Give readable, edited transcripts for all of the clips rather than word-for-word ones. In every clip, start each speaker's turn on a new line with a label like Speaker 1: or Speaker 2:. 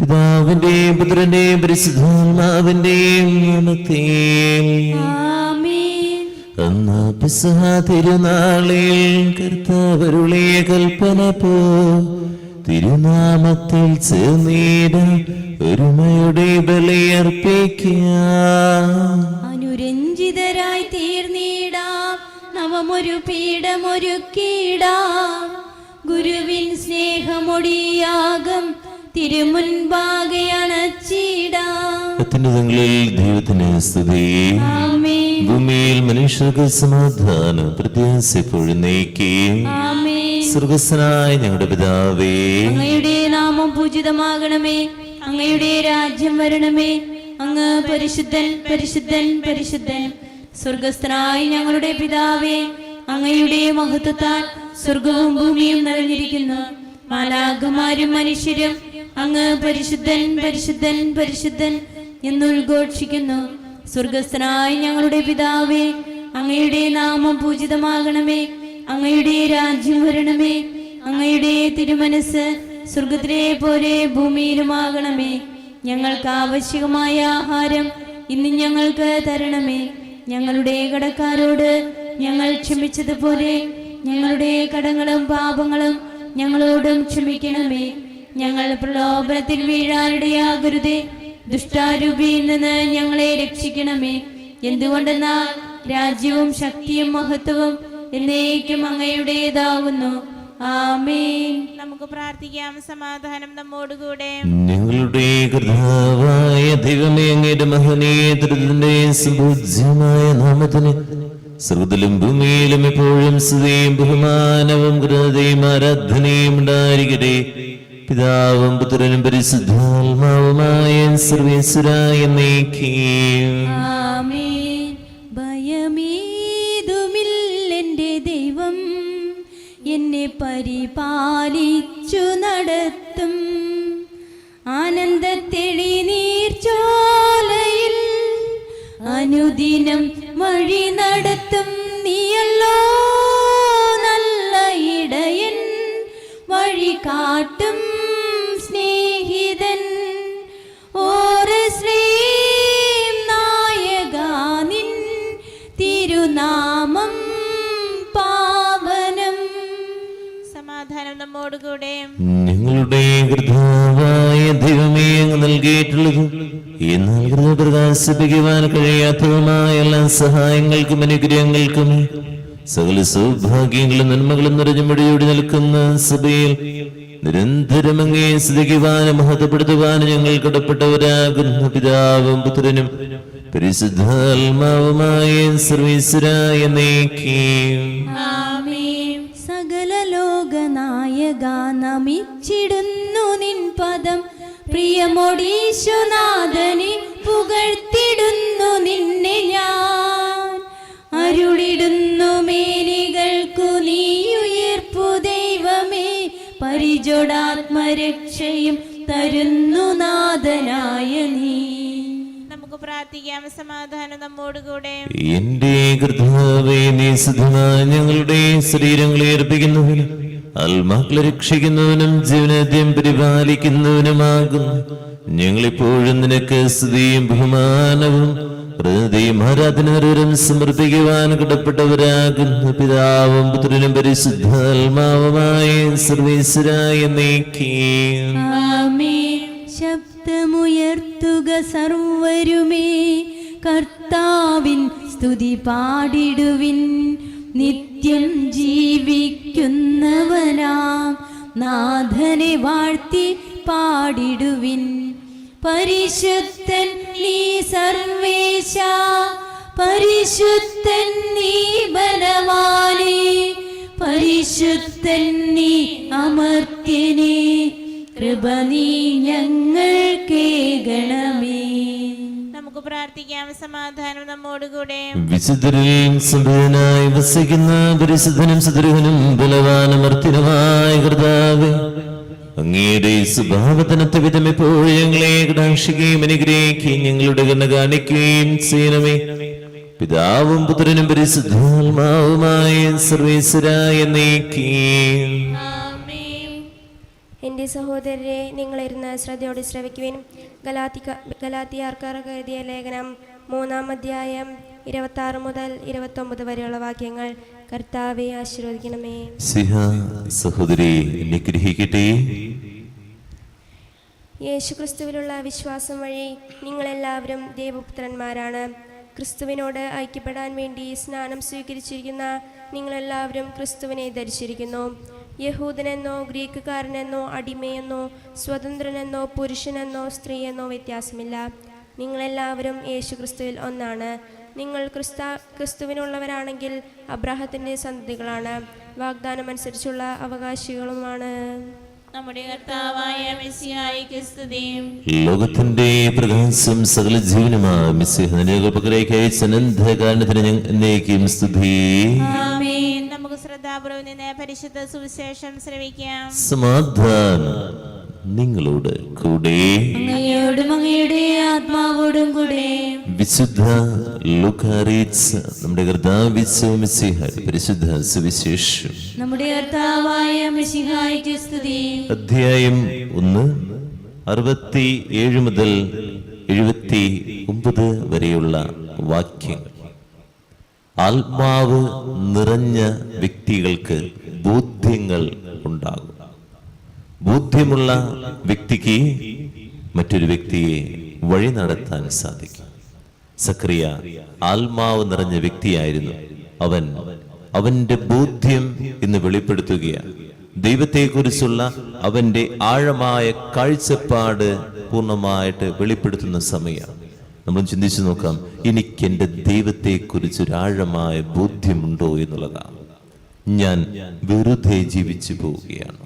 Speaker 1: പിതാവിന്റെയും പുത്രന്റെയും പരിശുദ്ധാത്മാവിന്റെയും നാമത്തിൽ അന്ന് പെസഹ തിരുനാളിൽ കർത്താവരുളിയ കൽപ്പന പോ തിരുനാമത്തിൽ ചേർന്നിടാം ഒരുമയുടെ ബലിയർപ്പിക്കുക.
Speaker 2: അനുരഞ്ജിതരായി തീർന്നിടാം നവമൊരു പീഠമൊരുക്കിടാം. ഗുരുവിൻ സ്നേഹമൊടിയാകം തിരുമുൻപാകെ അണച്ചിടാം.
Speaker 1: അത്യുന്നതങ്ങളിൽ ദൈവത്തിന് സ്തുതി. ഭൂമിയിൽ മനുഷ്യർക്ക് സമാധാനം പ്രത്യാശപ്പോഴും നയിക്കുകയും. സ്വർഗ്ഗസ്ഥനായ ഞങ്ങളുടെ പിതാവേ,
Speaker 2: അങ്ങയുടെ നാമം പൂജിതമാകണമേ. അങ്ങയുടെ രാജ്യം വരണമേ. അങ്ങ് പരിശുദ്ധൻ പരിശുദ്ധൻ പരിശുദ്ധൻ. സ്വർഗ്ഗസ്ഥനായ ഞങ്ങളുടെ പിതാവേ, അങ്ങയുടെ മഹത്വത്താൽ സ്വർഗവും ഭൂമിയും നിറഞ്ഞിരിക്കുന്നു. മാലാഖമാരും മനുഷ്യരും അങ്ങ് പരിശുദ്ധൻ പരിശുദ്ധൻ പരിശുദ്ധൻ എന്നുദ്ഘോഷിക്കുന്നു. സ്വർഗ്ഗസ്ഥനായ ഞങ്ങളുടെ പിതാവേ, അങ്ങയുടെ നാമം പൂജിതമാകണമേ. അങ്ങയുടെ രാജ്യം വരണമേ. അങ്ങയുടെ തിരുമനസ് സ്വർഗത്തിലെ പോലെ ഭൂമിയിലുമാകണമേ. ഞങ്ങൾക്ക് ആവശ്യമായ ആഹാരം ഇന്ന് ഞങ്ങൾക്ക് തരണമേ. ഞങ്ങളുടെ കടക്കാരോട് ഞങ്ങൾ ക്ഷമിച്ചതുപോലെ ഞങ്ങളുടെ കടങ്ങളും പാപങ്ങളും ഞങ്ങളോടും ക്ഷമിക്കണമേ. ഞങ്ങൾ പ്രലോഭനത്തിൽ വീഴാനിടയാകരുതേ. ദുഷ്ടാരൂപിയിൽ നിന്ന് ഞങ്ങളെ രക്ഷിക്കണമേ. എന്തുകൊണ്ടെന്നാൽ രാജ്യവും ശക്തിയും മഹത്വവും എന്നേക്കും അങ്ങയുടേതാകുന്നു. ആമേൻ.
Speaker 3: നമുക്ക് പ്രാർത്ഥിക്കാം. സമാധാനം നമ്മോടുകൂടെ.
Speaker 1: ഞങ്ങളുടെ കർത്താവായ ദൈവമേ, അങ്ങയുടെ മഹനീയത്തിന്റെ സുപൂജ്യമായ നാമത്തിന് സ്വർഗ്ഗത്തിലും ഭൂമിയിലും എപ്പോഴും സ്തുതിയും ബഹുമാനവും കൃതയും ആരാധനയും ഉണ്ടായിരിക്കട്ടെ. പിതാവും പുത്രനും പരിശുദ്ധാത്മാവുമായ സർവേശ്വരായ എന്നേക്കും.
Speaker 2: ആമേൻ. ഭയമേതുമില്ലെന്റെ ദൈവം എന്നെ പരിപാലിച്ചു നടത്തും. ആനന്ദത്തെളി നീർച്ചോലയിൽ അനുദിനം വഴി നടത്തും. നീയല്ലോ നല്ല ഇടയൻ, വഴി കാട്ടും സ്നേഹിതൻ. ഓരശ്രീം നായകാ നിൻ തിരുനാമം പാവനം.
Speaker 3: സമാധാനം നമ്മോടുകൂടെ.
Speaker 1: ഞങ്ങളുടെ കർത്താവായ ദൈവമേ, അങ്ങ് നൽകിയിട്ടുള്ളത് എന്നാൽ ഹൃദയ പ്രകാശിപ്പിക്കുവാൻ കഴിയാത്തതുമായ എല്ലാ സഹായങ്ങൾക്കും അനുഗ്രഹങ്ങൾക്കും സകല സൗഭാഗ്യങ്ങളും നന്മകളും നിറഞ്ഞു മുടിയോടി നിൽക്കുന്ന സഭയിൽ നിരന്തരം അങ്ങേ സ്തുതിക്കുവാനും മഹത്വപ്പെടുത്തുവാനും ഞങ്ങൾ കടപ്പെട്ടവരാകുന്ന പിതാവും പുത്രനും പരിശുദ്ധാത്മാവുമായ സർവീശ്വരായ എന്നേക്കും.
Speaker 2: ആമേൻ. സകല ലോകനായക നമിച്ചിടുന്നു നിൻ പദം. പ്രിയമോടീശുനാഥനെ പുകഴ്ത്തിടുന്നു നിന്നെ ഞാൻ. അരുളിടുന്നു മേനികൾക്കു നീയുയർപ്പു ദൈവമേ. പരിജോടാത്മരക്ഷയും തരുന്നു നാഥനായ നീ.
Speaker 3: നമുക്ക് പ്രാർത്ഥിക്കാം. സമാധാനം നമ്മോടുകൂടെ.
Speaker 1: എന്റെ കർത്താവേ, നീ സുധമായ ഞങ്ങളുടെ ശരീരങ്ങളെ അർപ്പിക്കുന്നവനും ആത്മാക്കളെ രക്ഷിക്കുന്നവനും ജീവനാദ്യം പരിപാലിക്കുന്നവനുമാകുന്നു. ഞങ്ങളിപ്പോഴും നിനക്ക് സ്തുതിയും ബഹുമാനവും ഹൃദയം ആരാധനയും സമർപ്പിക്കുവാൻ കടപ്പെട്ടവരാകുന്നു. പിതാവും പുത്രനും പരിശുദ്ധാത്മാവുമായ സർവീശ്വരായ എന്നേക്കും.
Speaker 2: ആമേൻ. ശബ്ദമുയർത്തുക സർവരുമേ, കർത്താവിൻ സ്തുതി പാടിടുവിൻ. നിത്യം ജീവിക്കുന്നവനാം നാഥനെ വാഴ്ത്തി പാടിടുവിൻ. പരിശുദ്ധൻ നീ സർവേശ, പരിശുദ്ധൻ നീ ബലവാനേ, പരിശുദ്ധൻ നീ അമർത്യനേ, കൃപ നീ ഞങ്ങൾക്കേകണമേ.
Speaker 3: നമുക്ക് പ്രാർത്ഥിക്കാം. സമാധാനം നമ്മോടുകൂടെ.
Speaker 1: വിശുദ്ധരിൽ സംഭവനായി വസിക്കുന്ന പരിശുദ്ധനും സുദൃഹനും ബലവാനമർത്തിനുമായ കർത്താവേ, അങ്ങയുടെ സ്വഭാവത്തിനൊത്ത വിധം എപ്പോഴും ഞങ്ങളെ കടാക്ഷിക്കുകയും അനുഗ്രഹിക്കുകയും ഞങ്ങളുടെ കണ്ണ കാണിക്കുകയും ചെയ്യണമേ. പിതാവും പുത്രനും പരിശുദ്ധാത്മാവുമായ സർവേശ്വരായ എന്നേക്കും.
Speaker 4: എൻ്റെ സഹോദരരെ, നിങ്ങളിരുന്ന് ശ്രദ്ധയോടെ ശ്രവിക്കുവിൻ. ഗലാത്തിയാർക്കാർക്ക് എഴുതിയ ലേഖനം 3-ാം അധ്യായം 26 മുതൽ 29 വരെയുള്ള വാക്യങ്ങൾ. കർത്താവെ ആശീർവദിക്കണമേ.
Speaker 1: സഹോദരി അനുഗ്രഹിക്കട്ടെ.
Speaker 4: യേശുക്രിസ്തുവിലുള്ള വിശ്വാസം വഴി നിങ്ങളെല്ലാവരും ദൈവപുത്രന്മാരാണ്. ക്രിസ്തുവിനോട് ഐക്യപ്പെടാൻ വേണ്ടി സ്നാനം സ്വീകരിച്ചിരിക്കുന്ന നിങ്ങളെല്ലാവരും ക്രിസ്തുവിനെ ധരിച്ചിരിക്കുന്നു. യഹൂദനെന്നോ ഗ്രീക്കുകാരനെന്നോ അടിമയെന്നോ സ്വതന്ത്രനെന്നോ പുരുഷനെന്നോ സ്ത്രീയെന്നോ വ്യത്യാസമില്ല. നിങ്ങളെല്ലാവരും യേശുക്രിസ്തുവിൽ ഒന്നാണ്. നിങ്ങൾ ക്രിസ്തുവിനുള്ളവരാണെങ്കിൽ അബ്രാഹത്തിൻ്റെ സന്തതികളാണ്, വാഗ്ദാനമനുസരിച്ചുള്ള അവകാശികളുമാണ്.
Speaker 3: നമ്മുടെ കർത്താവായ മിശിഹായിക്ക് സ്തുതി.
Speaker 1: ലോകത്തിന്റെ പ്രകാശം സകല ജീവനുമായ മിശിഹായെ പകരേക്ക് അയച്ച അനന്തകാരണത്തിന് എന്നേക്കും സ്തുതി.
Speaker 3: ആമേൻ. നമുക്ക് ശ്രദ്ധാപൂർവ്വം നിന്ന് പരിശുദ്ധ സുവിശേഷം ശ്രവിക്കാം.
Speaker 1: സമാധാനം നിങ്ങളോട് കൂടെ.
Speaker 2: അങ്ങയോടും അങ്ങയുടെ ആത്മാവോടും കൂടെ.
Speaker 1: വിശുദ്ധ ലൂക്കാ അറിയിച്ച നമ്മുടെ കർത്താവായ മിശിഹായുടെ പരിശുദ്ധ സുവിശേഷം.
Speaker 2: നമ്മുടെ കർത്താവായ മിശിഹായിക്ക് സ്തുതി.
Speaker 1: അധ്യായം 1 67 മുതൽ 79 വരെയുള്ള വാക്യങ്ങൾ. ആത്മാവ് നിറഞ്ഞ വ്യക്തികൾക്ക് ബോധ്യങ്ങൾ ഉണ്ടാകും. ബോധ്യമുള്ള വ്യക്തിക്ക് മറ്റൊരു വ്യക്തിയെ വഴി നടത്താൻ സാധിക്കും. സക്കറിയ ആത്മാവ് നിറഞ്ഞ വ്യക്തിയായിരുന്നു. അവന്റെ ബോധ്യം ഇന്ന് വെളിപ്പെടുത്തുകയാണ്. ദൈവത്തെക്കുറിച്ചുള്ള അവന്റെ ആഴമായ കാഴ്ചപ്പാട് പൂർണ്ണമായിട്ട് വെളിപ്പെടുത്തുന്ന സമയമാണ്. നമ്മൾ ചിന്തിച്ചു നോക്കാം, എനിക്ക് എൻ്റെ ദൈവത്തെക്കുറിച്ചൊരു ആഴമായ ബോധ്യമുണ്ടോ എന്നുള്ളതാണ്. ഞാൻ വെറുതെ ജീവിച്ചു പോവുകയാണ്.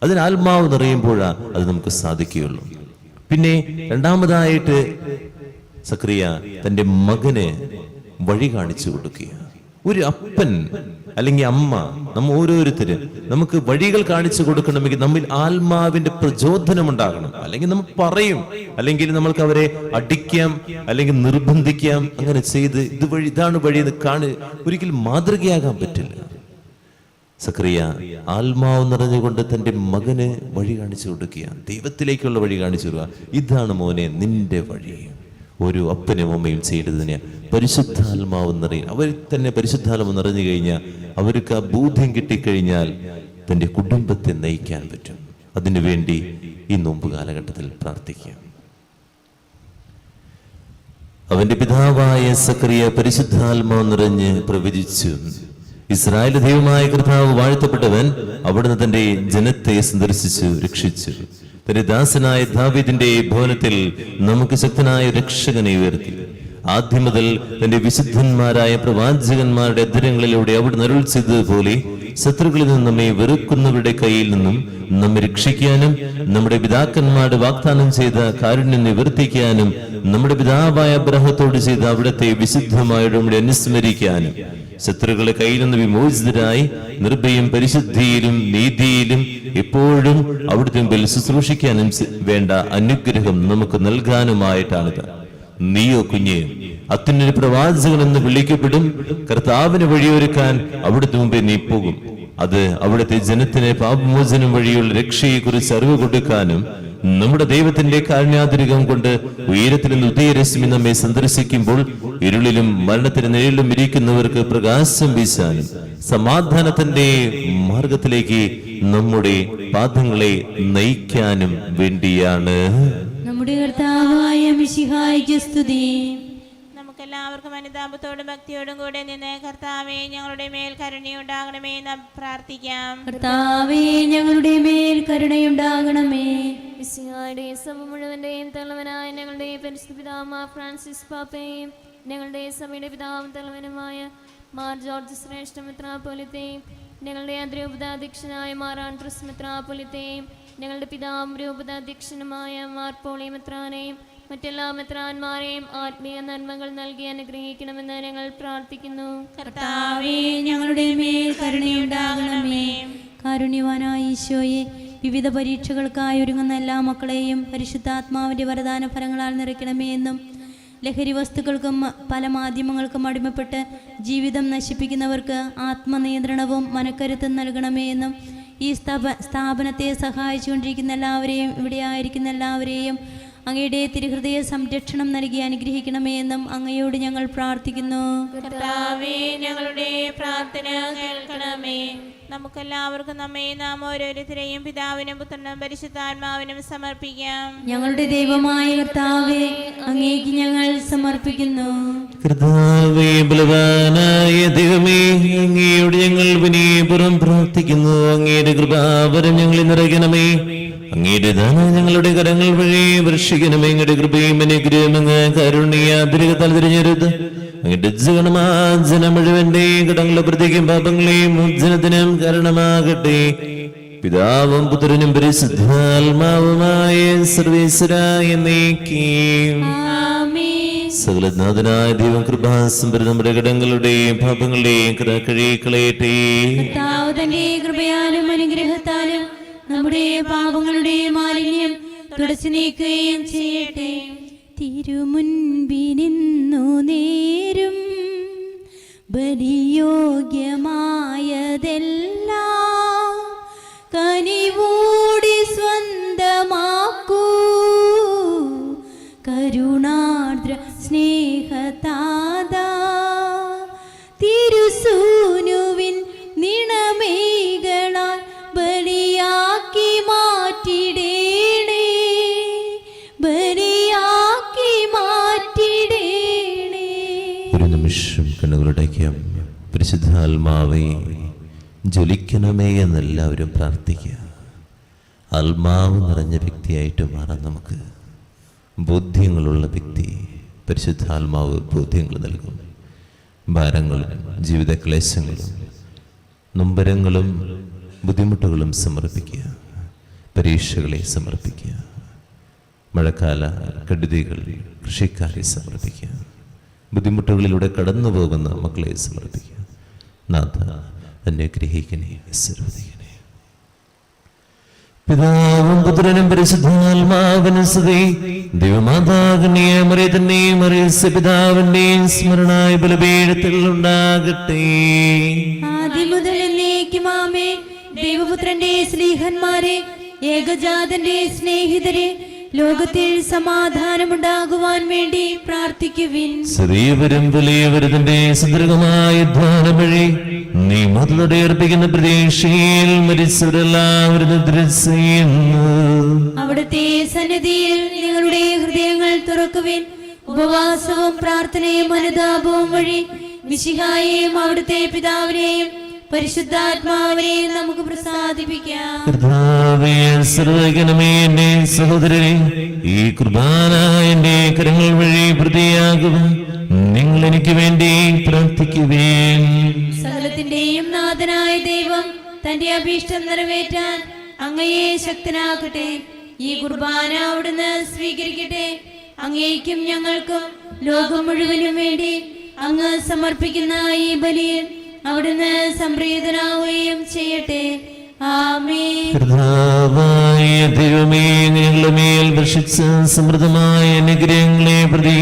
Speaker 1: അതിന് ആത്മാവ് നിറയുമ്പോഴാണ് അത് നമുക്ക് സാധിക്കുകയുള്ളൂ. പിന്നെ രണ്ടാമതായിട്ട് സക്കറിയ തൻ്റെ മകന് വഴി കാണിച്ചു കൊടുക്കുക. ഒരു അപ്പൻ അല്ലെങ്കിൽ അമ്മ, നമ്മ ഓരോരുത്തരും നമുക്ക് വഴികൾ കാണിച്ചു കൊടുക്കണമെങ്കിൽ നമ്മിൽ ആത്മാവിന്റെ പ്രചോദനം ഉണ്ടാകണം. അല്ലെങ്കിൽ നമ്മൾ പറയും, അല്ലെങ്കിൽ നമ്മൾക്ക് അവരെ അടിക്കാം, അല്ലെങ്കിൽ നിർബന്ധിക്കാം. അങ്ങനെ ചെയ്ത് ഇതാണ് വഴി എന്ന് ഒരിക്കലും മാതൃകയാകാൻ പറ്റില്ല. സക്കറിയ ആത്മാവ് നിറഞ്ഞുകൊണ്ട് തൻ്റെ മകന് വഴി കാണിച്ചു കൊടുക്കുക, ദൈവത്തിലേക്കുള്ള വഴി കാണിച്ചു കൊടുക്കുക. ഇതാണ് മോനെ നിന്റെ വഴി. ഒരു അപ്പനും അമ്മയും ചെയ്യേണ്ടതിനെ പരിശുദ്ധാത്മാവ് നിറയും. അവർ തന്നെ പരിശുദ്ധാത്മാവ് നിറഞ്ഞു കഴിഞ്ഞാൽ, അവർക്ക് ആ ബോധ്യം കിട്ടിക്കഴിഞ്ഞാൽ തൻ്റെ കുടുംബത്തെ നയിക്കാൻ പറ്റും. അതിനുവേണ്ടി ഈ നോമ്പ് കാലഘട്ടത്തിൽ പ്രാർത്ഥിക്കാം. അവന്റെ പിതാവായ സക്കറിയ പരിശുദ്ധാത്മാവ് നിറഞ്ഞ് പ്രവചിച്ചു, ഇസ്രായേൽ ദൈവമായ കർത്താവ് വാഴ്ത്തപ്പെട്ടവൻ, അവിടുന്ന് തന്റെ ജനത്തെ സന്ദർശിച്ചു രക്ഷിച്ചു. തന്റെ ദാസനായ ദാവീദിന്റെ ഭവനത്തിൽ നമുക്ക് ശക്തനായ രക്ഷകനെ ഉയർത്തി. ആദ്യം മുതൽ തന്റെ വിശുദ്ധന്മാരായ പ്രവാചകന്മാരുടെ അധരങ്ങളിലൂടെ അവിടുന്ന് അരുൾ ചെയ്തതുപോലെ ശത്രുക്കളിൽ നിന്ന് നമ്മെ വെറുക്കുന്നവരുടെ കയ്യിൽ നിന്നും നമ്മെ രക്ഷിക്കാനും നമ്മുടെ പിതാക്കന്മാരുടെ വാഗ്ദാനം ചെയ്ത കാരുണ്യം നിവർത്തിക്കാനും നമ്മുടെ പിതാവായ അബ്രാഹത്തോട് ചെയ്ത അവിടുത്തെ വിശുദ്ധമായവരുടെ അനുസ്മരിക്കാനും ശത്രുക്കളെ കയ്യിൽ നിന്ന് വിമോചിതരായി നിർഭയം പരിശുദ്ധിയിലും നീതിയിലും എപ്പോഴും അവിടുത്തെ മുമ്പിൽ ശുശ്രൂഷിക്കാനും വേണ്ട അനുഗ്രഹം നമുക്ക് നൽകാനുമായിട്ടാണിത്. നീയോ കുഞ്ഞ് അത്യുന്നൊരു പ്രവാചകൻ എന്ന് വിളിക്കപ്പെടും. കർത്താവിന് വഴിയൊരുക്കാൻ അവിടുത്തെ മുമ്പേ നീ പോകും. അത് അവിടുത്തെ ജനത്തിന് പാപമോചനം വഴിയുള്ള രക്ഷയെ കുറിച്ച് അറിവ് കൊടുക്കാനും നമ്മുടെ ദൈവത്തിന്റെ കാരുണ്യാതിരികം കൊണ്ട് ഉയരത്തിൽ നിന്ന് ഉദയരശ്മി നമ്മെ സന്ദർശിക്കുമ്പോൾ ഇരുളിലും മരണത്തിന് നിഴലിലും ഇരിക്കുന്നവർക്ക് പ്രകാശം വീശാനും സമാധാനത്തിന്റെ മാർഗത്തിലേക്ക് നമ്മുടെ പാദങ്ങളെ നയിക്കാനും വേണ്ടിയാണ്.
Speaker 2: നമ്മുടെ കർത്താവായ മിശിഹായിക്ക് സ്തുതി.
Speaker 3: നമുക്കെല്ലാവർക്കും അനുതാപത്തോടും ഭക്തിയോടും കൂടെ നിന്ന് കർത്താവേ ഞങ്ങളുടെ മേൽ കരുണയുണ്ടാകണമേ എന്ന് പ്രാർത്ഥിക്കാം.
Speaker 2: കർത്താവേ ഞങ്ങളുടെ മേൽ കരുണയുണ്ടാകണമേ.
Speaker 5: മിശിഹായുടെ സഭ മുഴുവന്റെയും തലവനായ ഞങ്ങളുടെ പരിശുദ്ധ പിതാവായ ഫ്രാൻസിസ് പാപ്പയും ഞങ്ങളുടെ സഭയുടെ പിതാവും തലവനുമായ മാർ ജോർജ് ശ്രേഷ്ഠ മെത്രാപ്പൊലീത്തയും ഞങ്ങളുടെ അതിരൂപതാധ്യക്ഷനായ മാർ ആൻഡ്രൂസ് മെത്രാപ്പൊലീത്തയും ഞങ്ങളുടെ പിതാവും രൂപതാധ്യക്ഷനുമായ മാർ പോളി മെത്രാനെയും മറ്റെല്ലാ മെത്രാന്മാരെയും ആത്മീയ നന്മകൾ നൽകി അനുഗ്രഹിക്കണമെന്ന് ഞങ്ങൾ പ്രാർത്ഥിക്കുന്നു.
Speaker 2: കർത്താവേ ഞങ്ങളുടെ മേൽ കരുണയുണ്ടാകണമേ. കാരുണ്യവാനായ ഈശോയെ, വിവിധ പരീക്ഷകൾക്കായി ഒരുങ്ങുന്ന എല്ലാ മക്കളെയും പരിശുദ്ധാത്മാവിന്റെ വരദാന ഫലങ്ങളാൽ നിറയ്ക്കണമേ എന്നും ലഹരി വസ്തുക്കൾക്കും പല മാധ്യമങ്ങൾക്കും അടിമപ്പെട്ട് ജീവിതം നശിപ്പിക്കുന്നവർക്ക് ആത്മനിയന്ത്രണവും മനക്കരുത്തും നൽകണമേ എന്നും ഈ സ്ഥാപനത്തെ സഹായിച്ചുകൊണ്ടിരിക്കുന്ന എല്ലാവരെയും ഇവിടെ ആയിരിക്കുന്ന എല്ലാവരെയും അങ്ങയുടെ തിരുഹൃദയ സംരക്ഷണം നൽകി അനുഗ്രഹിക്കണമേ എന്നും അങ്ങയോട് ഞങ്ങൾ പ്രാർത്ഥിക്കുന്നു.
Speaker 3: കർത്താവേ, ഞങ്ങളുടെ പ്രാർത്ഥന കേൾക്കണമേ. നമുക്കെല്ലാവർക്കും നമ്മെ നാം ഓരോരുത്തരെയും പിതാവിനും പുത്രനും പരിശുദ്ധാത്മാവിനും സമർപ്പിക്കാം.
Speaker 2: ഞങ്ങളുടെ ദൈവമായ കർത്താവേ, അങ്ങേക്ക് ഞങ്ങൾ സമർപ്പിക്കുന്നു.
Speaker 1: കർത്താവേ, ബലവാനായ ദൈവമേ, അങ്ങയോട് ഞങ്ങൾ വിനയപൂർവ്വം പ്രാർത്ഥിക്കുന്നു. അങ്ങയുടെ കൃപാവരം ഞങ്ങളിൽ നിറയ്ക്കണമേ. അങ്ങയുടെ ദാനം ഞങ്ങളുടെ കരങ്ങൾ വഴി വർഷിക്കണമേ. അങ്ങയുടെ കൃപയും അനുഗ്രഹവും അങ്ങ് കാരുണ്യാതിരകത്താൽ തിരഞ്ഞെടുത്ത് അങ്ങയുടെ ജനം മുഴുവന്റെയും കടങ്ങളുടെ പ്രത്യേകം പാപങ്ങളെയും മോചനത്തിനും കാരണമാകട്ടെ. പിതാവും പുത്രനും പരിശുദ്ധാത്മാവുമായ സർവേശ്വരായ എന്നേക്കും. സകലനാഥനായ ദൈവം കൃപാസമ്പരം നമ്മുടെ കടങ്ങളുടെയും പാപങ്ങളുടെയും കഴുകിക്കളയട്ടെ.
Speaker 2: കർത്താവ് തന്റെ കൃപയാലും അനുഗ്രഹത്താലും നമ്മുടെ പാപങ്ങളുടെ മാലിന്യം തുടച്ചു നീക്കുകയും ചെയ്യട്ടെ. തിരുമുൻപിനിന്നു നേരും ബലിയോഗ്യമായതെല്ലാം കനിവോടി സ്വന്തമാക്കൂ. കരുണാർദ്ര സ്നേഹതാദാ തിരുസൂനുവിൻ നിണമേകളാൽ ബലിയാക്കി മാറ്റിടേണേ, ബലിയാക്കി മാറ്റിടേണേ.
Speaker 1: ഒരു നിമിഷം കണ്ണുകളുടേക്കാം. പരിശുദ്ധാത്മാവേ ജ്വലിക്കണമേ എന്നെല്ലാവരും പ്രാർത്ഥിക്കുക. ആത്മാവ് നിറഞ്ഞ വ്യക്തിയായിട്ട് മാറാൻ നമുക്ക്. ബോധ്യങ്ങളുള്ള വ്യക്തി പരിശുദ്ധാത്മാവ് ബോധ്യങ്ങൾ നൽകും. ഭാരങ്ങളും ജീവിത ക്ലേശങ്ങളും നൊമ്പരങ്ങളും ബുദ്ധിമുട്ടുകളും സമർപ്പിക്കുക. പരീക്ഷകളെ സമർപ്പിക്കുക. മഴക്കാല കെടുതികൾ കൃഷിക്കാരെ സമർപ്പിക്കുക. ബുദ്ധിമുട്ടുകളിലൂടെ കടന്നു പോകുന്ന മക്കളെ സമർപ്പിക്കുക. നാഥ അനുഗ്രഹിക്കണേ, ആശീർവദിക്കണേ. പിതാവും പുത്രനും പരിശുദ്ധാത്മാവിനും സ്തുതി. ദൈവമാതാവിനെയ മറിയത്തിന്റെയും മറിയസ്യ പിതാവിന്റെയും സ്മരണായ ബലിപീഠത്തിൽ ഉണ്ടാകട്ടെ.
Speaker 2: ആദ്യം മുതൽ എന്നേക്കും ആമേൻ. ദൈവപുത്രന്റെ സ്നേഹന്മാരെ, ഏകജാതന്റെ സ്നേഹിതരെ, ലോകത്തിൽ സമാധാനമുണ്ടാകുവാൻ വേണ്ടി പ്രാർത്ഥിക്കുവിൻ.
Speaker 1: ചെറിയവരും വലിയവരുടെ സുദീർഘമായ ധ്യാനം വഴി നീ മതത്തോടെ അർപ്പിക്കുന്ന പ്രതീക്ഷയിൽ മരിച്ചവരെല്ലാവരും ചെയ്യുന്നു.
Speaker 2: അവിടുത്തെ സന്നിധിയിൽ നിങ്ങളുടെ ഹൃദയങ്ങൾ തുറക്കുവിൻ. ഉപവാസവും പ്രാർത്ഥനയും അനുതാപവും വഴി മിശിഹായെയും അവിടുത്തെ പിതാവിനെയും പരിശുദ്ധാത്മാവിനെയും നമുക്ക് പ്രസാദിപ്പിക്കാം.
Speaker 1: കർത്താവേ, സർവ്വജ്ഞനമേ, എന്റെ സഹോദരനെ, ഈ കുർബാന എന്റെ കരങ്ങൾ വഴി പ്രതിയാകുക. നിങ്ങൾ എനിക്ക് വേണ്ടി പ്രാർത്ഥിക്കുവേൻ.
Speaker 2: സകലത്തിന്റെയും നാഥനായ ദൈവം തന്റെ അഭീഷ്ടം നിറവേറ്റാൻ അങ്ങയെ ശക്തനാക്കട്ടെ. ഈ കുർബാന അവിടുന്ന് സ്വീകരിക്കട്ടെ. അങ്ങേക്കും ഞങ്ങൾക്കും ലോകം മുഴുവനും വേണ്ടി അങ്ങ് സമർപ്പിക്കുന്ന ഈ ബലിയിൽ അവിടുന്ന് സംപ്രീതനാവുകയും ചെയ്യട്ടെ. ആമേൻ.
Speaker 1: കർത്താവായ ദൈവമേ, ഞങ്ങളുടെ മേൽ വർഷിച്ച സമൃദ്ധമായ അനുഗ്രഹങ്ങളെ പ്രതി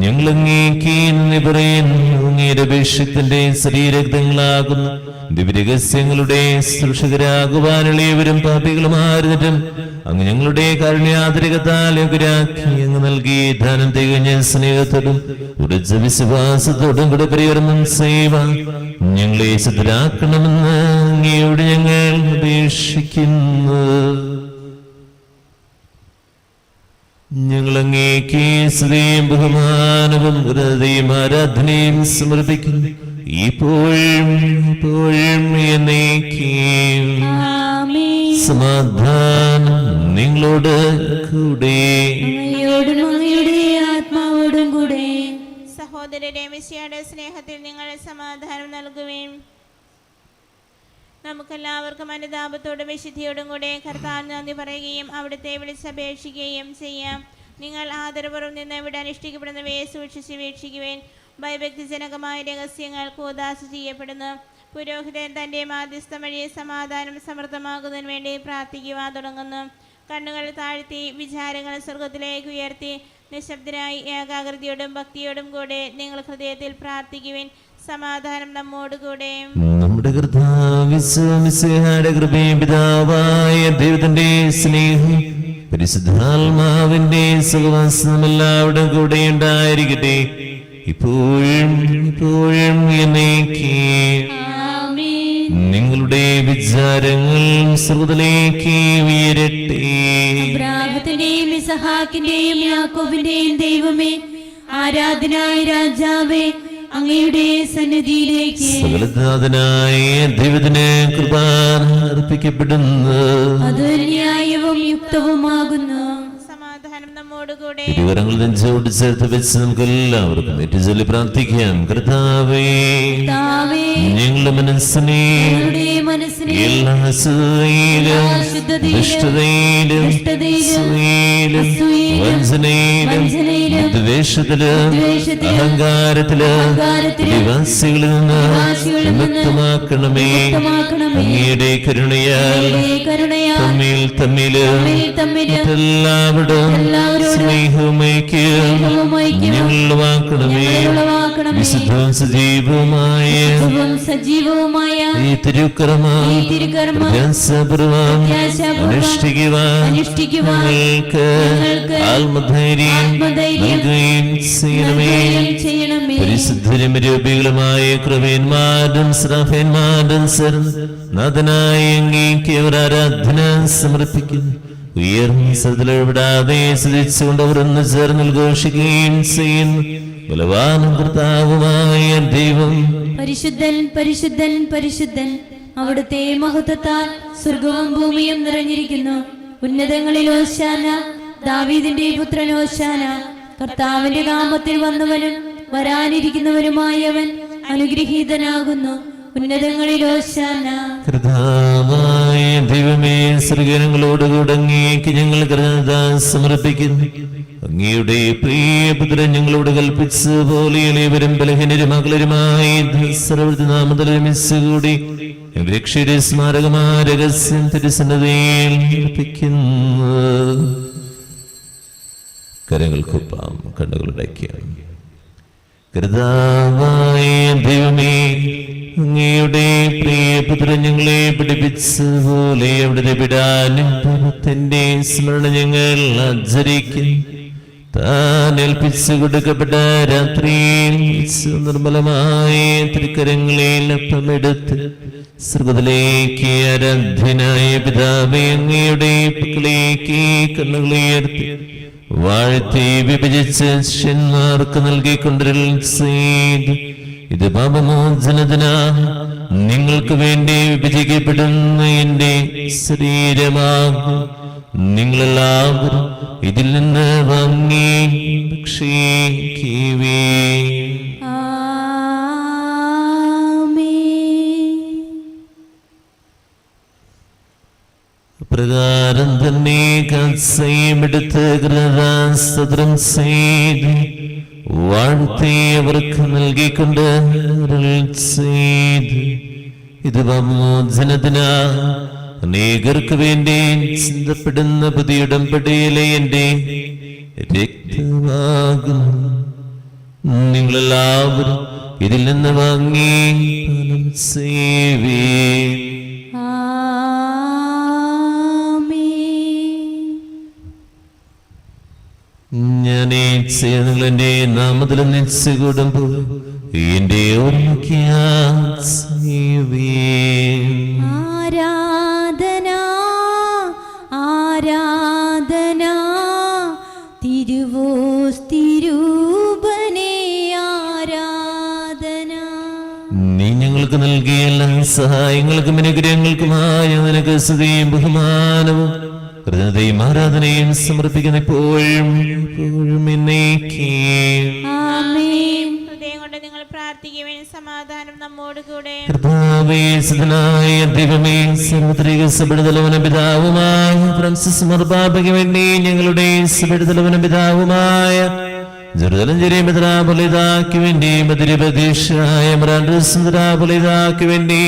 Speaker 1: ഞങ്ങൾ അങ്ങേക്ക് നന്ദി പറയുന്നു. അങ്ങയുടെ അഭിഷേകത്തിന്റെ ശരീരക്തങ്ങളാകുന്നു ദിവ്യരഹസ്യങ്ങളുടെ സൃഷ്ടികരാകുവാനുള്ളവരും പാപികളുമായിരുന്നിട്ടും അങ്ങ് ഞങ്ങളുടെ കാരുണ്യാതിരകത്താൽ യോഗ്യരാക്കി അങ്ങ് നൽകി ദാനം തികഞ്ഞ സ്നേഹത്തോടും ഉറച്ച വിശ്വാസത്തോടും കൂടെ പരികർമ്മം ചെയ്യുവാൻ ഞങ്ങളെ സിദ്ധരാക്കണമെന്ന് അങ്ങയോട് ഞങ്ങൾ അപേക്ഷിക്കുന്നു. ഞങ്ങൾ അങ്ങേക്ക് സ്തുതിയും ബഹുമാനവും ഹൃദയം ആരാധനയും സമർപ്പിക്കുന്നു, ഇപ്പോഴും എപ്പോഴും എന്നേക്കും.
Speaker 2: ആമേൻ.
Speaker 1: സമാധാനം നിങ്ങളോട് കൂടെ.
Speaker 2: അങ്ങയോടും അങ്ങയുടെ ആത്മാവോടും കൂടെ.
Speaker 3: സഹോദരരെ, മിശിഹായുടെ സ്നേഹത്തിൽ നിങ്ങൾ സമാധാനം നൽകുവേൻ. നമുക്കെല്ലാവർക്കും അനുതാപത്തോടും വിശുദ്ധിയോടും കൂടെ കർത്താവിന് നന്ദി പറയുകയും അവിടുത്തെ വിളിച്ചപേക്ഷിക്കുകയും ചെയ്യാം. നിങ്ങൾ ആദരപൂർവ്വം നിന്ന് ഇവിടെ അനുഷ്ഠിക്കപ്പെടുന്നവയെ സൂക്ഷിച്ച് വീക്ഷിക്കുവേൻ. ഭയഭക്തിജനകമായ രഹസ്യങ്ങൾ കൂദാശ ചെയ്യപ്പെടുന്നു. പുരോഹിതൻ തൻ്റെ മാധ്യസ്ഥം വഴി സമാധാനം സമൃദ്ധമാകുന്നതിന് വേണ്ടി പ്രാർത്ഥിക്കുവാൻ തുടങ്ങുന്നു. കണ്ണുകൾ താഴ്ത്തി വിചാരങ്ങൾ സ്വർഗത്തിലേക്ക് ഉയർത്തി നിശബ്ദരായി ഏകാഗ്രതയോടും ഭക്തിയോടും കൂടെ നിങ്ങൾ ഹൃദയത്തിൽ പ്രാർത്ഥിക്കുവിൻ. സമാധാനം നമ്മോടുകൂടെ.
Speaker 1: നമ്മുടെ കർത്താവ് കർത്താവിശ്വമിശിഹായുടെ കൃപയും പിതാവായ ദൈവത്തിന്റെ സ്നേഹം പരിശുദ്ധാത്മാവിന്റെ സഹവാസം എല്ലാവരുടെ കൂടെ ഉണ്ടായിരിക്കട്ടെ, ഇപ്പോഴും ഇപ്പോഴും എന്നേക്കും. നിങ്ങളുടെ വിചാരങ്ങൾ സ്രോതലേക്ക് ഉയരട്ടെ.
Speaker 2: അബ്രാഹത്തിന്റെയും ഇസഹാക്കിന്റെയും യാക്കോബിന്റെയും ദൈവമേ, ആരാധനായ രാജാവേ, അങ്ങയുടെ സന്നിധിയിലേക്ക്
Speaker 1: സകലനാഥനായ ദൈവത്തിന് കൃപാന അർപ്പിക്കപ്പെടുന്നു.
Speaker 2: അത് ന്യായവും യുക്തവുമാകുന്നു.
Speaker 3: സമാധാനം നമ്മോടുകൂടെ.
Speaker 1: ഇരുവരങ്ങൾ നെഞ്ചോട് ചേർത്ത് വെച്ച് നമുക്ക് എല്ലാവർക്കും ഏറ്റുചൊല്ലി പ്രാർത്ഥിക്കാം. കർത്താവേ, ഞങ്ങളുടെ മനസ്സിനെ എല്ലാ അസൂയയിലും ദുഷ്ടതയിലും വഞ്ചനയിലും ദ്വേഷത്തിലും അഹങ്കാരത്തിലും നിവാസികളിൽ നിന്ന് വിമുക്തമാക്കണമേ. അങ്ങയുടെ കരുണയാൽ തമ്മിൽ മറ്റെല്ലാവരും സ്നേഹവും ഞങ്ങളുമാക്കണമേ. വിശുദ്ധവും സജീവവുമായ ഈ തിരുക്കർമ്മം അനുഷ്ഠിക്കുവാൻ ഞങ്ങൾക്ക് ആത്മധൈര്യം നൽകുകയും ചെയ്യണമേ. പരിശുദ്ധരും രൂപികളുമായ കൃപന്മാരും ശ്രാഫന്മാരും നാഥനായ അങ്ങേക്ക് അവർ ആരാധന സമർപ്പിക്കുന്നു. ഉയർന്ന സ്ഥലത്തിലെവിടാതെ സ്തുതിച്ചുകൊണ്ട് അവർ ഒന്ന് ചേർന്ന് ഘോഷിക്കുകയും ചെയ്യുന്നു. ബലവാനും കർത്താവുമായ ദൈവം
Speaker 2: പരിശുദ്ധൻ പരിശുദ്ധൻ പരിശുദ്ധൻ, അവിടുത്തെ മഹത്വത്താൽ സ്വർഗവും ഭൂമിയും നിറഞ്ഞിരിക്കുന്നു. ഉന്നതങ്ങളിൽ ഓശാന, ദാവീദിന്റെ പുത്രൻ ഓശാന. കർത്താവിന്റെ നാമത്തിൽ വന്നവനും വരാനിരിക്കുന്നവനുമായവൻ അനുഗ്രഹീതനാകുന്നു. ഉന്നതങ്ങളിൽ ഓശാന.
Speaker 1: കർത്താവായ ദൈവമേ, സ്വർഗ്ഗങ്ങളോടുകൂടെ അങ്ങേക്ക് ഞങ്ങൾ കൃതജ്ഞത സമർപ്പിക്കുന്നു. അങ്ങയുടെ പ്രിയപുത്രൻ ഞങ്ങളോട് കൽപ്പിച്ച പോലെ ഇവരും ബലഹീനരും അകലരുമായി സർവ്വനാമതലമിച്ചുകൂടി രക്ഷയുടെ സ്മാരകമായ രഹസ്യം തിരുസന്നതയിൽ അർപ്പിക്കുന്നു. കരങ്ങൾക്കൊപ്പം കണ്ണുകളുടയ്ക്കാം. കർത്താവായ ദൈവമേ, അങ്ങയുടെ പ്രിയപുത്രൻ ഞങ്ങളെ പഠിപ്പിച്ചതുപോലെ അവിടുത്തെ പിടാനുഭവത്തിന്റെ സ്മരണ ഞങ്ങൾ ആചരിക്കുന്നു. താൻ ഏൽപ്പിച്ചു കൊടുക്കപ്പെട്ട രാത്രിയിൽ നിർമ്മലമായ തിരുക്കരങ്ങളിൽ അപ്പമെടുത്ത് സ്വർഗ്ഗത്തിലേക്ക് ആരാധ്യനായ പിതാവേ, അങ്ങയുടെ പക്കലേക്ക് കണ്ണുകളുയർത്തി വാഴ്ത്തി വിഭജിച്ച് ശിഷ്യന്മാർക്ക് നൽകിക്കൊണ്ടിരുന്ന ചെയ്തു. ഇത് പാപമോചനത്തിനാ നിങ്ങൾക്ക് വേണ്ടി വിഭജിക്കപ്പെടുന്ന എന്റെ ശരീരമാകും. നിങ്ങളെല്ലാവരും ഇതിൽ നിന്ന് വാങ്ങി ഭക്ഷിക്കുവീൻ. പ്രകാരം തന്നെ കസയുമെടുത്ത് കൃതാസ്തോത്രം ചെയ്ത് വാഴ്ത്തി അവർക്ക് നൽകിക്കൊണ്ട് ചെയ്ത്, ഇത് പാപമോചനത്തിനാ അനേകർക്ക് വേണ്ടി ചിന്തപ്പെടുന്ന പുതിയ ഉടമ്പടിയിലെ എന്റെ രക്തമാകുന്നു. നിങ്ങളെല്ലാവരും ഇതിൽ നിന്ന് വാങ്ങി പാനം ചെയ്യുവീൻ. ഞാൻ നിങ്ങൾ എന്റെ നാമത്തിൽ നിശ്ചകൂടുമ്പോൾ എന്റെ ഓർമ്മയ്ക്ക്
Speaker 2: ആരാധന ആരാധന തിരുവോസ്തിരൂപനേ ആരാധന.
Speaker 1: നീ ഞങ്ങൾക്ക് നൽകിയ എല്ലാ സഹായങ്ങൾക്കും അനുഗ്രഹങ്ങൾക്കുമായ നിനക്ക് സ്തുതിയും ബഹുമാനവും കൃതജ്ഞതയും ആരാധനയും സമർപ്പിക്കുന്ന ഇപ്പോഴും എപ്പോഴും എന്നേക്കും.
Speaker 3: ഹൃദയം കൊണ്ട് നിങ്ങൾ പ്രാർത്ഥിക്കുവാൻ സമാധാനം നമ്മോടുകൂടെ.
Speaker 1: കർത്താവേ, സുതനായ ദൈവമേ, സാർവത്രിക സഭയുടെ തലവനും പിതാവുമായ ഫ്രാൻസിസ് മാർപ്പാപ്പയ്ക്ക് വേണ്ടി ഞങ്ങളുടെ സഭയുടെ തലവനും പിതാവുമായ ജെറുസലേം ചെറിയ മെത്രാപ്പൊലീത്തായ്ക്ക് വേണ്ടി മധുരപതീക്ഷനായ മാർആൻഡ്രൂസ് മെത്രാപ്പൊലീത്തായ്ക്ക് വേണ്ടി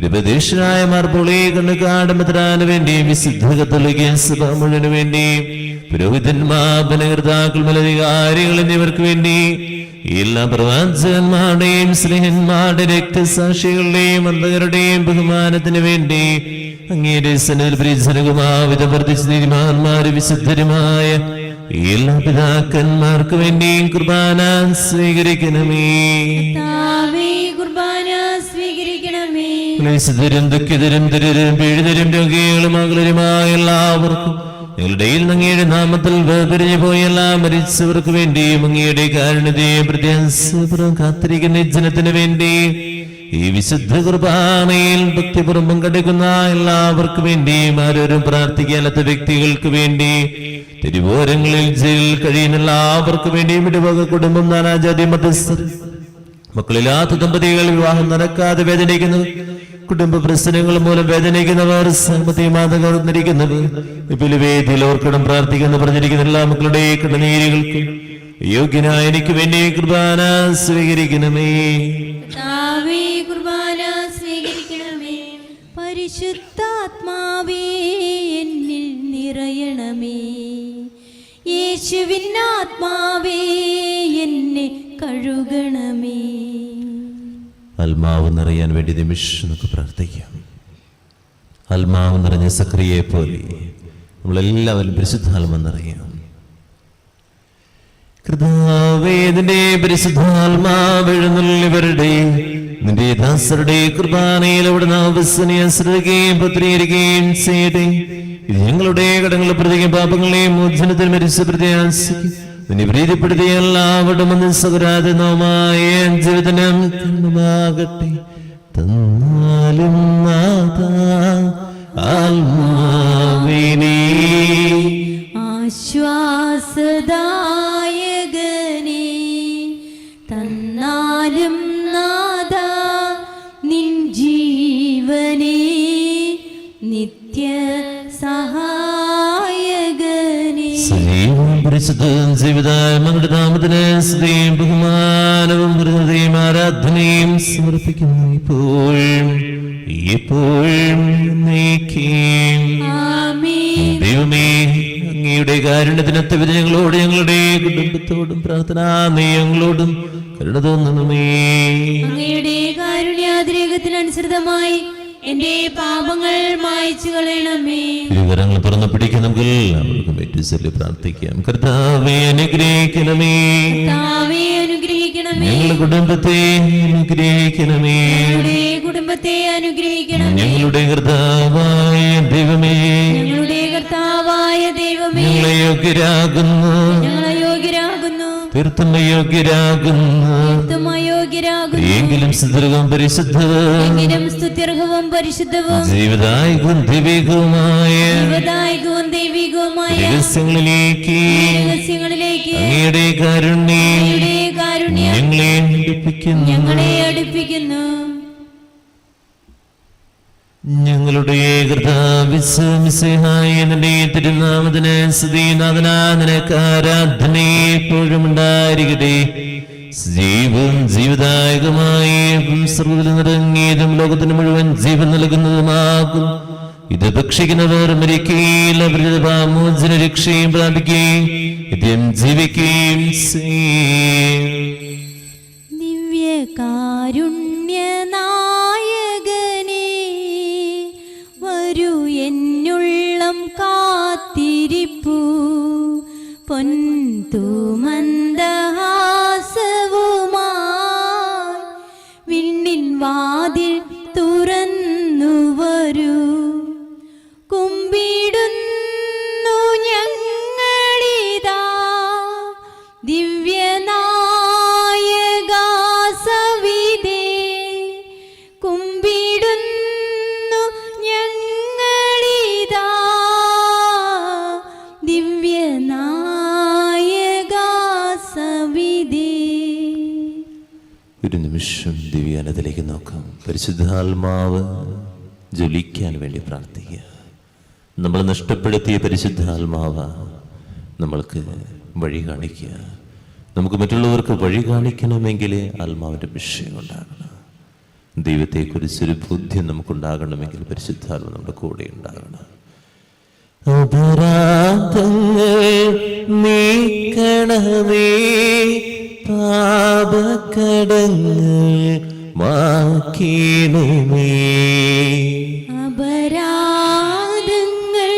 Speaker 1: രൂപതീക്ഷനായ മാർപ്പോളി കണ്ണുകാട് മെത്രാന് വേണ്ടി വിശുദ്ധ കത്തോലിക്ക സഭ മുഴുവന് വേണ്ടി പുരോഹിതന്മാർ ഭരണകർത്താക്കൾ മേലധികാരികൾ എന്നിവർക്ക് വേണ്ടി എല്ലാ പ്രവാചകന്മാരുടെയും സ്നേഹന്മാരുടെ രക്തസാക്ഷികളുടെയും അന്ധകരുടെയും ബഹുമാനത്തിന് വേണ്ടി അങ്ങയുടെ നീതിമാന്മാര് വിശുദ്ധരുമായ എല്ലാ പിതാക്കന്മാർക്ക് വേണ്ടിയും കുർബാന സ്വീകരിക്കണമേ.
Speaker 2: കുർബാന സ്വീകരിക്കണമേ.
Speaker 1: ക്ലേശിതരും ദുഃഖിതരും ദരിദ്രരും പീഡിതരും രോഗികളും അകലരുമായ എല്ലാവർക്കും ഞങ്ങളുടെ അങ്ങയുടെ നാമത്തിൽ വേർപിരിഞ്ഞു പോയ എല്ലാ മരിച്ചവർക്ക് വേണ്ടിയും അങ്ങയുടെ കാരുണ്യതയും പ്രത്യാശപൂർവ്വം കാത്തിരിക്കുന്ന ജനത്തിന് വേണ്ടി ഈ വിശുദ്ധ കുർബാനയിൽ ഭക്തിപൂർവ്വം പങ്കെടുക്കുന്ന എല്ലാവർക്കും വേണ്ടിയും ആരോരും പ്രാർത്ഥിക്കാത്ത വ്യക്തികൾക്ക് വേണ്ടി തിരുവോരങ്ങളിൽ ജയിലിൽ കഴിയുന്ന എല്ലാവർക്കും വേണ്ടിയും ഇടവക കുടുംബം നാനാജാതി മതസ്ഥർ മക്കളില്ലാത്ത ദമ്പതികൾ വിവാഹം നടക്കാതെ വേദനിക്കുന്നു കുടുംബ പ്രശ്നങ്ങൾ മൂലം വേദനിക്കുന്നവർ സാമ്പത്തികമാതകരിക്കുന്നവർ വേദിയിൽ ഓർക്കണം പ്രാർത്ഥിക്കുന്നു പറഞ്ഞിരിക്കുന്ന എല്ലാ മക്കളുടെ കടനീരുകൾക്കും യോഗ്യനായ എനിക്ക് വേണ്ടി കുർബാന സ്വീകരിക്കണമേ.
Speaker 2: കുർബാന സ്വീകരിക്കണമേ. പരിശുദ്ധാത്മാവേ എന്നിൽ നിറയണമേ. യേശുവിൻ ആത്മാവേ എന്നെ കഴുകണമേ.
Speaker 1: ആത്മാവ് നിറയാൻ വേണ്ടി നിമിഷം നമുക്ക് പ്രാർത്ഥിക്കാം. ആത്മാവ് നിറഞ്ഞ സക്രിയെ പോലെ നമ്മളെല്ലാവരും പരിശുദ്ധാത്മ നിറയാം. കർത്താവേ, നിന്റെ പരിശുദ്ധാത്മാവ് എഴുന്നള്ളിവരുടെ നിന്റെ ദാസരുടെ കുർബാനയിൽ അവിടുന്ന് അവസാനിക്കുകയും പത്രീകരിക്കുകയും ചെയ്യട്ടെ. ഇത് ഞങ്ങളുടെ കടങ്ങളുടെ പ്രതിയും പാപങ്ങളെയും മോചനത്തിൽ മരിച്ച പ്രത്യാശിക്കും നിന്നെ പ്രീതിപ്പെടുത്തിയ എല്ലാവരുടെ സകരാതനവുമായ ജീവിതം കണ്ണുമാകട്ടെ. തന്നാലും ആത്മാവിനെ
Speaker 2: ആശ്വാസദായകനേ, തന്നാലും നാഥാ നിൻ ജീവനേ, നിത്യ സഹായകനേ.
Speaker 1: പരിശുദ്ധവും ജീവിതവും അങ്ങയുടെ നാമത്തിന് സ്തുതിയും ബഹുമാനവും ഹൃദയം ആരാധനയും സമർപ്പിക്കുന്നു ഇപ്പോഴും എപ്പോഴും എന്നേക്കും. ദൈവമേ, അങ്ങയുടെ കാരുണ്യത്തിനൊത്ത വിധ ഞങ്ങളോട് ഞങ്ങളുടെ കുടുംബത്തോടും പ്രാർത്ഥനാ നിയമങ്ങളോടും കരുണ തോന്നണമേ.
Speaker 2: അങ്ങയുടെ കാരുണ്യാതിരേകത്തിനനുസൃതമായി എന്റെ പാപങ്ങൾ മായ്ച്ചു കളയണമേ.
Speaker 1: വിവരങ്ങൾ തുറന്നു പിടിക്കുന്നെങ്കിൽ എല്ലാവർക്കും ഏറ്റവും പ്രാർത്ഥിക്കാം. കർത്താവേ അനുഗ്രഹിക്കണമേ. ഞങ്ങളുടെ കുടുംബത്തെ അനുഗ്രഹിക്കണമേ.
Speaker 2: കുടുംബത്തെ അനുഗ്രഹിക്കണമേ.
Speaker 1: ഞങ്ങളുടെ കർത്താവായ ദൈവമേ,
Speaker 2: ഞങ്ങളുടെ കർത്താവായ ദൈവമേ,
Speaker 1: ഞങ്ങളെ യോഗ്യരാകുന്നു,
Speaker 2: ഞങ്ങളെ യോഗ്യരാകുന്നു,
Speaker 1: തീർത്തും അയോഗ്യരാകുന്നു.
Speaker 2: എങ്കിലും
Speaker 1: സ്തുത്യർഹവും
Speaker 2: പരിശുദ്ധവും
Speaker 1: ജീവിതായികവും ദൈവികവുമായ രഹസ്യങ്ങളിലേക്ക് അങ്ങയുടെ കാരുണ്യം
Speaker 2: ഞങ്ങളെ അടുപ്പിക്കുന്നു.
Speaker 1: ഞങ്ങളുടെ കർത്താവിശ്വമിശിഹായ നിന്റെ തിരുനാമത്തിന് സ്തുതിനാഥനാ നിനക്ക് ആരാധന എപ്പോഴും ഉണ്ടായിരിക്കട്ടെ. ജീവൻ ജീവിതായകമായ സർവ്വത്തിൽ നിറങ്ങിയതും ലോകത്തിന് മുഴുവൻ ജീവൻ നൽകുന്നതുമാകും. ഇത് ഭക്ഷിക്കുന്നവർ മരിക്കുകയില്ല, മോചന രക്ഷയും പ്രാപിക്കുകയും നിത്യം ജീവിക്കുകയും ചെയ്യും.
Speaker 2: ദിവ്യകാരുണ്യനായകനേ, വരൂ എന്നുള്ളം കാത്തിരിപ്പൂ, പൊൻതൂമന്ദഹാസവുമായി വിണ്ണിൻ വാതിൽ തുറന്നു വരൂ. കുമ്പിടുന്നു ഞങ്ങളിതാ ദിവ്യനായകാ സവിധേ, കുമ്പിടുന്നു ഞങ്ങളിതാ ദിവ്യനായകാ സവിധേ.
Speaker 1: ഒരു നിമിഷം ദിവ്യാനത്തിലേക്ക് നോക്കാം. പരിശുദ്ധാത്മാവ് ജ്വലിക്കാൻ വേണ്ടി പ്രാർത്ഥിക്കുക. നമ്മൾ നഷ്ടപ്പെടുത്തിയ പരിശുദ്ധാത്മാവ് നമ്മൾക്ക് വഴി കാണിക്കുക. നമുക്ക് മറ്റുള്ളവർക്ക് വഴി കാണിക്കണമെങ്കിൽ ആത്മാവിൻ്റെ വിഷയം ഉണ്ടാകണം. ദൈവത്തെക്കുറിച്ചൊരു ബോധ്യം നമുക്കുണ്ടാകണമെങ്കിൽ പരിശുദ്ധാത്മ നമ്മുടെ കൂടെ ഉണ്ടാകണം. അപരാധങ്ങൾ നീക്കണമേ, പാപക്കടങ്ങൾ മാക്കണമേ.
Speaker 2: അപരാധങ്ങൾ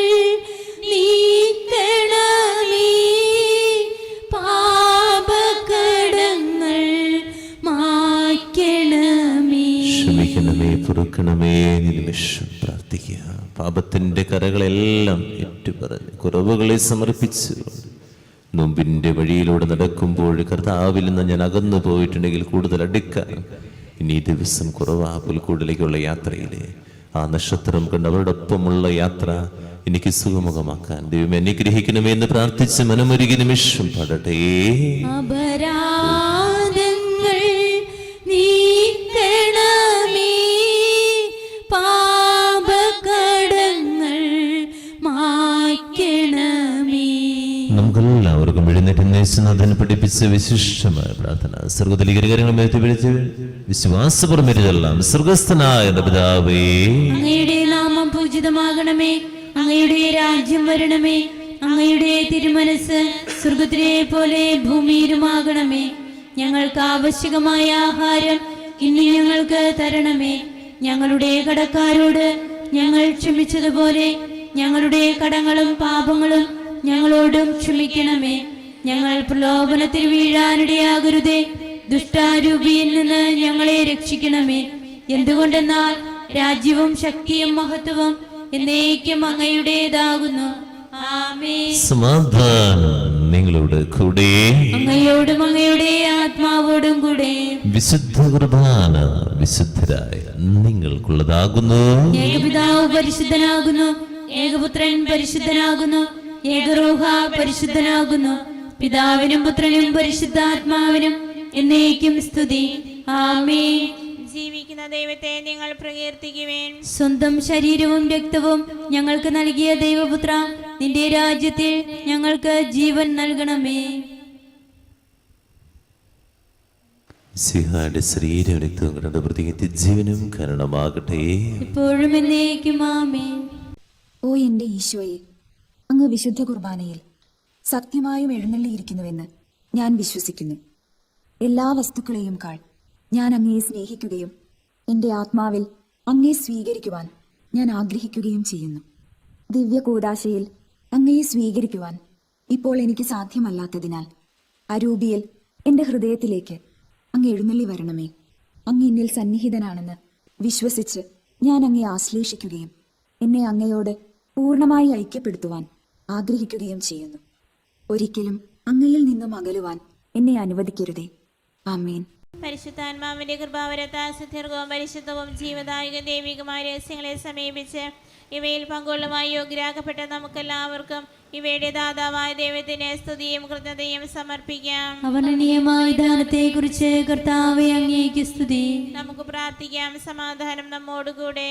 Speaker 2: നീക്കണമേ, പാപകടങ്ങൾ മായ്ക്കണമേ.
Speaker 1: ക്ഷമിക്കണമേ, പൊറുക്കണമേ. നിമിഷം പ്രാർത്ഥിക്കുക. പാപത്തിന്റെ കരകളെല്ലാം ഏറ്റുപറഞ്ഞ് കുറവുകളെ സമർപ്പിച്ചു നോമ്പിന്റെ വഴിയിലൂടെ നടക്കുമ്പോൾ കർത്താവിൽ നിന്ന് ഞാൻ അകന്നു പോയിട്ടുണ്ടെങ്കിൽ കൂടുതൽ അടുക്കാൻ ഇനി ഈ ദിവസം കുറവാ. പുൽക്കൂടിലേക്കുള്ള യാത്രയിലെ ആ നക്ഷത്രം കണ്ട് അവരോടൊപ്പമുള്ള യാത്ര എനിക്ക് സുഖമുഖമാക്കാൻ ദൈവം അനുഗ്രഹിക്കണമേ എന്ന് പ്രാർത്ഥിച്ച് മനമൊരുകി നിമിഷം പാടട്ടെ.
Speaker 2: അപരാധങ്ങൾ നീക്കണമേ, പാപകടങ്ങൾ മായ്ക്കണമേ.
Speaker 1: നമുക്കെല്ലാവർക്കും എഴുന്നേറ്റ് യേശുനാഥൻ പഠിപ്പിച്ച വിശിഷ്ടമായ പ്രാർത്ഥന സ്വർഗ്ഗത്തിലേക്കരങ്ങൾ ഉയർത്തിപ്പിടിച്ച് വിശ്വാസപൂർവ്വം സ്വർഗസ്ഥനായ എൻ്റെ പിതാവേ,
Speaker 2: അങ്ങയുടെ നാമം പൂജിതമാകണമേ, അങ്ങയുടെ രാജ്യം വരണമേ, അങ്ങയുടെ തിരുമനസ് സ്വർഗത്തിലെ പോലെ ഭൂമിയിലുമാകണമേ. ഞങ്ങൾക്ക് ആവശ്യകമായ ആഹാരം ഇന്ന് ഞങ്ങൾക്ക് തരണമേ. ഞങ്ങളുടെ കടക്കാരോട് ഞങ്ങൾ ക്ഷമിച്ചതുപോലെ ഞങ്ങളുടെ കടങ്ങളും പാപങ്ങളും ഞങ്ങളോടും ക്ഷമിക്കണമേ. ഞങ്ങൾ പ്രലോഭനത്തിൽ വീഴാനിടയാകരുതേ, ദുഷ്ടാരൂപിയിൽ നിന്ന് ഞങ്ങളെ രക്ഷിക്കണമേ. എന്തുകൊണ്ടെന്നാൽ രാജ്യവും ശക്തിയും മഹത്വവും എന്നേക്കും അങ്ങയുടേതാകുന്നു. ആമേൻ.
Speaker 1: സമാധാനം നിങ്ങളോട് കൂടെ,
Speaker 2: അങ്ങയോടും അങ്ങയുടെ ആത്മാവോടും കൂടെ.
Speaker 1: വിശുദ്ധ കുർബാന വിശുദ്ധരായ നിങ്ങൾക്കുള്ളതാകുന്നു.
Speaker 2: ഏകപിതാവ് പരിശുദ്ധനാകുന്നു, ഏകപുത്രൻ പരിശുദ്ധനാകുന്നു, ഏകറൂഹ പരിശുദ്ധനാകുന്നു. പിതാവിനും പുത്രനും പരിശുദ്ധാത്മാവിനും എന്നേക്കും സ്തുതി. ആമേൻ.
Speaker 3: ജീവിക്കുന്ന ദൈവത്തെ നിങ്ങൾ പ്രകീർത്തിക്കുവേൻ.
Speaker 2: സ്വന്തം ശരീരവും രക്തവും ഞങ്ങൾക്ക് നൽകിയ ദൈവപുത്ര, നിന്റെ രാജ്യത്തിൽ ഞങ്ങൾക്ക് ജീവൻ നൽകണമേ.
Speaker 1: സിഹായുടെ ശരീരവും രക്തവും കണ്ട പ്രതിക്ക് ജീവനും കാരണമാകട്ടെ.
Speaker 2: ഇപ്പോഴും എന്നേക്കും ആമേൻ.
Speaker 6: ഓ എൻ്റെ ഈശോയെ, അങ്ങ് വിശുദ്ധ കുർബാനയിൽ സത്യമായും എഴുന്നള്ളിയിരിക്കുന്നുവെന്ന് ഞാൻ വിശ്വസിക്കുന്നു. എല്ലാ വസ്തുക്കളെയും കാൾ ഞാൻ അങ്ങയെ സ്നേഹിക്കുകയും എൻ്റെ ആത്മാവിൽ അങ്ങയെ സ്വീകരിക്കുവാൻ ഞാൻ ആഗ്രഹിക്കുകയും ചെയ്യുന്നു. ദിവ്യ കൂദാശയിൽ അങ്ങയെ സ്വീകരിക്കുവാൻ ഇപ്പോൾ എനിക്ക് സാധ്യമല്ലാത്തതിനാൽ അരൂപിയിൽ എൻ്റെ ഹൃദയത്തിലേക്ക് അങ്ങ് എഴുന്നള്ളി വരണമേ. അങ്ങ് എന്നിൽ സന്നിഹിതനാണെന്ന് വിശ്വസിച്ച് ഞാൻ അങ്ങയെ ആശ്ലേഷിക്കുകയും എന്നെ അങ്ങയോട് പൂർണ്ണമായി ഐക്യപ്പെടുത്തുവാൻ ആഗ്രഹിക്കുകയും ചെയ്യുന്നു. ഒരിക്കലും അങ്ങയിൽ നിന്നും അകലുവാൻ എന്നെ അനുവദിക്കരുതേ. ആമേൻ.
Speaker 3: പരിശുദ്ധാത്മാവിന്റെ കൃപാവരത്താൽ സുദീർഘവും പരിശുദ്ധവും ജീവദായക ദൈവികമായ രഹസ്യങ്ങളെ സമീപിച്ച് ഇവയിൽ പങ്കുകൊള്ളുവാൻ യോഗ്യരാക്കപ്പെട്ട നമുക്കെല്ലാവർക്കും ഇവയുടെ ദാതാവായ ദൈവത്തിന് സ്തുതിയും കൃതജ്ഞതയും സമർപ്പിക്കാം.
Speaker 2: അവർണ്ണനീയമായ ദാനത്തെ കുറിച്ച് കർത്താവേ അങ്ങേക്ക് സ്തുതി.
Speaker 3: നമുക്ക് പ്രാർത്ഥിക്കാം. സമാധാനം നമ്മോടുകൂടെ.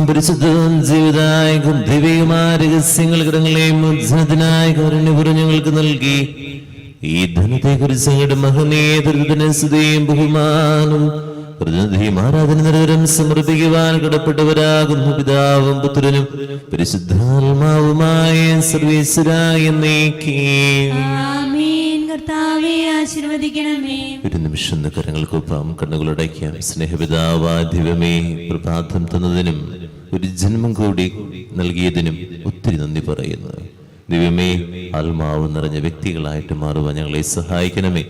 Speaker 1: പരിശുദ്ധവും ജീവിതായകം ദൈവികമായ രഹസ്യങ്ങൾ ഘടങ്ങളെയും ഉജ്ജതനായ കാരുണ്യപൂർവ്വം ഞങ്ങൾക്ക് നൽകി ഈ ധനത്തെ കുറിച്ച് അങ്ങയുടെ മഹനീയതയുടെ സ്തുതിയും ബഹുമാനവും കൃതജ്ഞതയും ആരാധന നിരന്തരം സമർപ്പിക്കുവാൻ കടപ്പെട്ടവരാകുന്നു പിതാവും പുത്രനും പരിശുദ്ധാത്മാവുമായ സർവീശ്വരായ എന്നേക്കും.
Speaker 2: ആമേൻ. കർത്താവേ ആശീർവദിക്കണമേ.
Speaker 1: ഒരു നിമിഷം കരങ്ങൾക്കൊപ്പം കണ്ണുകളടയ്ക്കാം. സ്നേഹപിതാവായ ദൈവമേ, പ്രഭാതം തന്നതിനും ഒരു ജന്മം കൂടി നൽകിയതിനും ഒത്തിരി നന്ദി പറയുന്നു. ദൈവമേ, ആത്മാവ് നിറഞ്ഞ വ്യക്തികളായിട്ട് മാറുവാൻ ഞങ്ങളെ സഹായിക്കണമേ.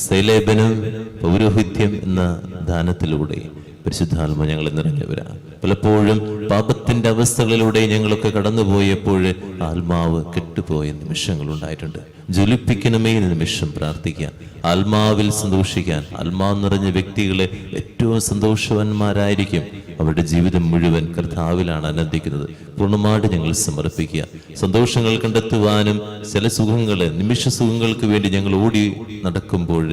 Speaker 1: സൈലേബനം പൗരോഹിത്യം എന്ന ദാനത്തിലൂടെ പരിശുദ്ധാത്മ ഞങ്ങളെ നിറഞ്ഞവരാ. പലപ്പോഴും പാപത്തിന്റെ അവസ്ഥകളിലൂടെ ഞങ്ങളൊക്കെ കടന്നുപോയപ്പോൾ ആത്മാവ് കെട്ടുപോയ നിമിഷങ്ങൾ ഉണ്ടായിട്ടുണ്ട്. ജ്വലിപ്പിക്കണമേ എന്ന് നിമിഷം പ്രാർത്ഥിക്കാം. ആത്മാവിൽ സന്തോഷിക്കാൻ ആത്മാവ് നിറഞ്ഞ വ്യക്തികളെ ഏറ്റവും സന്തോഷവാന്മാരായിരിക്കും. അവരുടെ ജീവിതം മുഴുവൻ കർത്താവിലാണ് ആനന്ദിക്കുന്നത്. പൂർണ്ണമായിട്ട് ഞങ്ങൾ സമർപ്പിക്കുക. സന്തോഷങ്ങൾ കണ്ടെത്തുവാനും ചില സുഖങ്ങള് നിമിഷ സുഖങ്ങൾക്ക് വേണ്ടി ഞങ്ങൾ ഓടി നടക്കുമ്പോൾ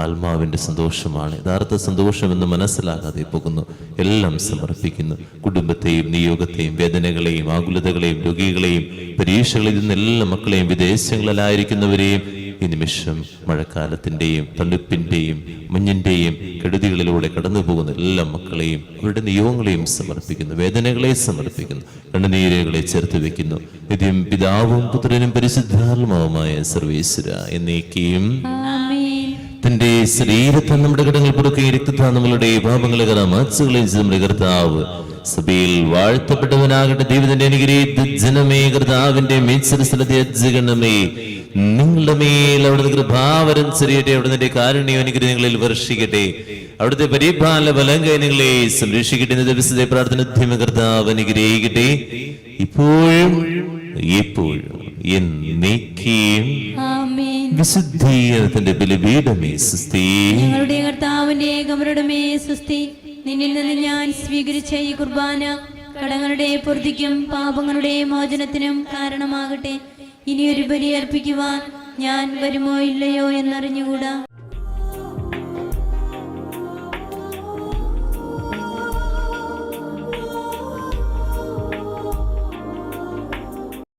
Speaker 1: ആത്മാവിന്റെ സന്തോഷമാണ് യഥാർത്ഥ സന്തോഷമെന്ന് മനസ്സിലാകാതെ പോകുന്നു. എല്ലാം സമർപ്പിക്കുന്നു. കുടുംബത്തെയും നിയോഗത്തെയും വേദനകളെയും ആകുലതകളെയും രോഗികളെയും പരീക്ഷകളിൽ നിന്ന് എല്ലാ മക്കളെയും വിദേശങ്ങളിലായിരിക്കുന്നവരെയും ഈ നിമിഷം മഴക്കാലത്തിൻ്റെയും തണുപ്പിൻ്റെയും മഞ്ഞിൻ്റെയും കെടുതികളിലൂടെ കടന്നു പോകുന്ന എല്ലാ മക്കളെയും അവരുടെ നിയോഗങ്ങളെയും സമർപ്പിക്കുന്നു, വേദനകളെ സമർപ്പിക്കുന്നു, കണ്ണുനീരുകളെ ചേർത്ത് വെക്കുന്നു. നിത്യം പിതാവും പുത്രനും പരിശുദ്ധാത്മാവുമായ സർവേശ്വര എന്നേക്കും തന്റെ ശരീരത്തെ നമ്മുടെ കടങ്ങൾ കൊടുക്കുകയും രക്തത്താൽ നമ്മളുടെ പാപങ്ങളെ മാച്ചുകളെയും നമ്മുടെ കർത്താവ് സഭയിൽ വാഴ്ത്തപ്പെട്ടവനാകട്ടെ. ദൈവത്തിന്റെ അനുഗ്രഹീത ജനമേ, കർത്താവിന്റെ മേത്സരസ്ഥലത്തെ അജ്ജഗണമേ, നിങ്ങളുടെ മേൽ അവിടുത്തെ കൃപാവരം ചെറിയട്ടെ. അവിടുത്തെ കാരുണ്യം അനുഗ്രഹങ്ങളിൽ വർഷിക്കട്ടെ. അവിടുത്തെ പരിപാല ബലങ്കൈനങ്ങളെ സംരക്ഷിക്കട്ടെ. ഇന്നത്തെ ദിവസത്തെ പ്രാർത്ഥന കർത്താവ് അനുഗ്രഹിക്കട്ടെ, ഇപ്പോഴും എപ്പോഴും എന്നേക്കും. വിശുദ്ധീകരണത്തിന്റെ ബലിപീഠമേ സ്വസ്തി.
Speaker 2: ഞങ്ങളുടെ കർത്താവിന്റെ ഏകമരുടമേ സ്വസ്തി. നിന്നിൽ നിന്ന് ഞാൻ സ്വീകരിച്ച ഈ കുർബാന കടങ്ങളുടെ പൂർത്തിക്കും പാപങ്ങളുടെ മോചനത്തിനും കാരണമാകട്ടെ. ഇനിയൊരു ബലി അർപ്പിക്കുവാൻ ഞാൻ വരുമോ ഇല്ലയോ എന്നറിഞ്ഞുകൂടാ.